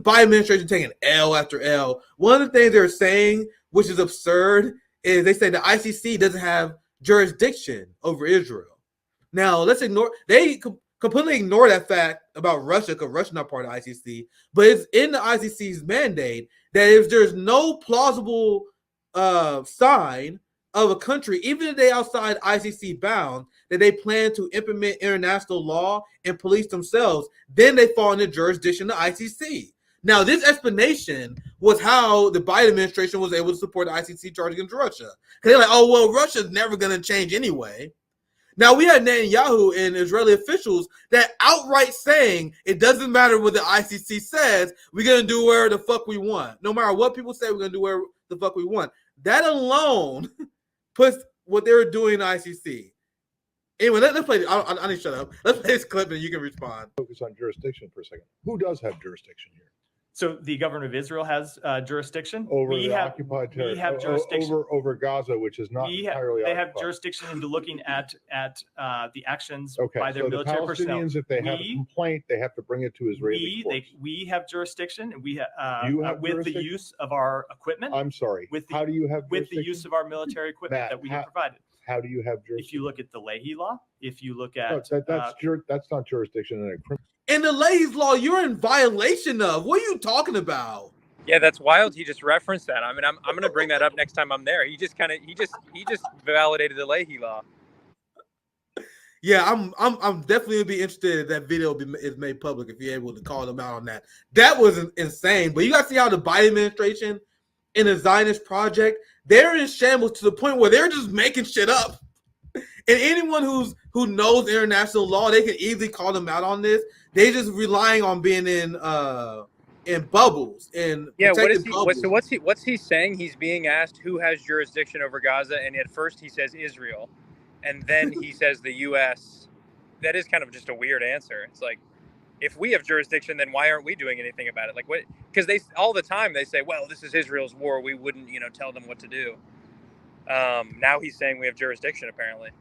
Biden administration taking L after L. One of the things they're saying, which is absurd, is they say the ICC doesn't have jurisdiction over Israel. Now, they completely ignore that fact about Russia, because Russia's not part of the ICC, but it's in the ICC's mandate that if there's no plausible sign of a country, even if they outside ICC bound, that they plan to implement international law and police themselves, then they fall into jurisdiction of the ICC. Now, this explanation was how the Biden administration was able to support the ICC charge against Russia. Because they're like, oh, well, Russia's never going to change anyway. Now, we had Netanyahu and Israeli officials that outright saying it doesn't matter what the ICC says, we're going to do whatever the fuck we want. No matter what people say, we're going to do whatever the fuck we want. That alone puts what they were doing in the ICC. Anyway, let's play. I need to shut up. Let's play this clip and you can respond. Focus on jurisdiction for a second. Who does have jurisdiction here? So the government of Israel has jurisdiction over the occupied territory. We have jurisdiction over Gaza, which is not entirely. They have jurisdiction into looking at the actions by their military personnel. If they have a complaint, they have to bring it to Israeli courts. We have jurisdiction, and we have with the use of our equipment. I'm sorry. How do you have with the use of our military equipment that we have provided? How do you have jurisdiction? If you look at the Leahy law, if you look at that's not jurisdiction in a criminal. In the Leahy's law, you're in violation of. What are you talking about? Yeah, that's wild. He just referenced that. I mean, I'm going to bring that up next time I'm there. He just validated the Leahy law. Yeah, I'm definitely gonna be interested if that video is made public, if you're able to call them out on that. That was insane. But you guys see how the Biden administration in the Zionist project, they're in shambles to the point where they're just making shit up. And anyone who knows international law, they can easily call them out on this. They just relying on being in bubbles and what's he saying? He's being asked who has jurisdiction over Gaza, and at first he says Israel, and then he says the U.S. That is kind of just a weird answer. It's like, if we have jurisdiction, then why aren't we doing anything about it? Like, what? Because they all the time they say, well, this is Israel's war. We wouldn't, tell them what to do. Now he's saying we have jurisdiction, apparently.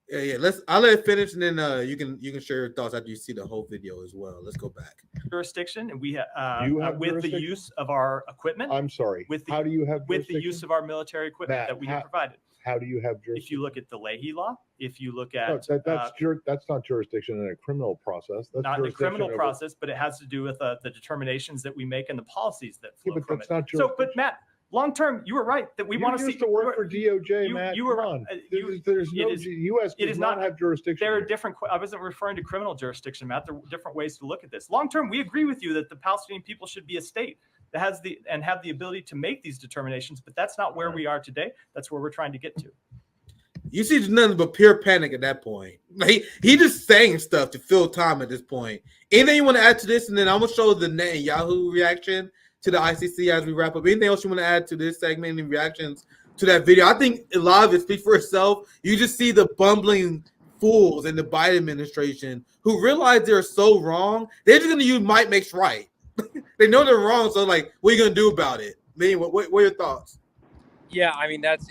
Yeah. I'll let it finish, and then you can share your thoughts after you see the whole video as well. Let's go back. Jurisdiction, and we have with the use of our equipment. I'm sorry. How do you have with the use of our military equipment that we have provided? How do you have jurisdiction? If you look at the Leahy law, if you look at that's not jurisdiction in a criminal process. That's not in a criminal process, but it has to do with the determinations that we make and the policies that flow from it. So, but Matt, long term, you were right that we want to see to work for DOJ, Matt. You were on. There's no U.S. does not have jurisdiction. There are different. I wasn't referring to criminal jurisdiction, Matt. There are different ways to look at this. Long term, we agree with you that the Palestinian people should be a state that has have the ability to make these determinations. But that's not where we are today. That's where we're trying to get to. You see, nothing but pure panic at that point. Like, he just saying stuff to fill time at this point. Anything you want to add to this, and then I'm gonna show the Netanyahu reaction to the ICC as we wrap up. Anything else you want to add to this segment and reactions to that video? I think a lot of it speaks for itself. You just see the bumbling fools in the Biden administration who realize they're so wrong. They're just gonna use might makes right. They know they're wrong, so like, what are you gonna do about it? Man, what are your thoughts? Yeah, I mean that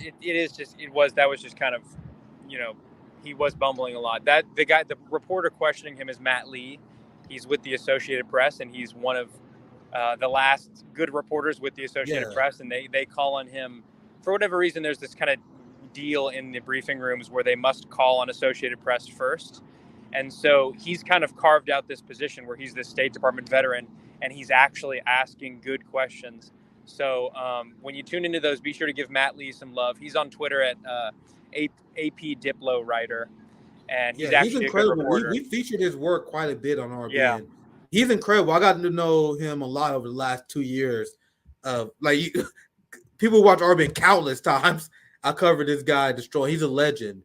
was just kind of, he was bumbling a lot. The reporter questioning him is Matt Lee. He's with the Associated Press, and he's one of the last good reporters with the Associated Press, and they call on him for whatever reason. There's this kind of deal in the briefing rooms where they must call on Associated Press first, and so he's kind of carved out this position where he's the State Department veteran, and he's actually asking good questions. So when you tune into those, be sure to give Matt Lee some love. He's on Twitter at AP Diplo Writer, and he's actually incredible. A good reporter. We featured his work quite a bit on RBN. Yeah. He's incredible. I got to know him a lot over the last 2 years. People watch RBN countless times. I covered this guy, Destroy. He's a legend.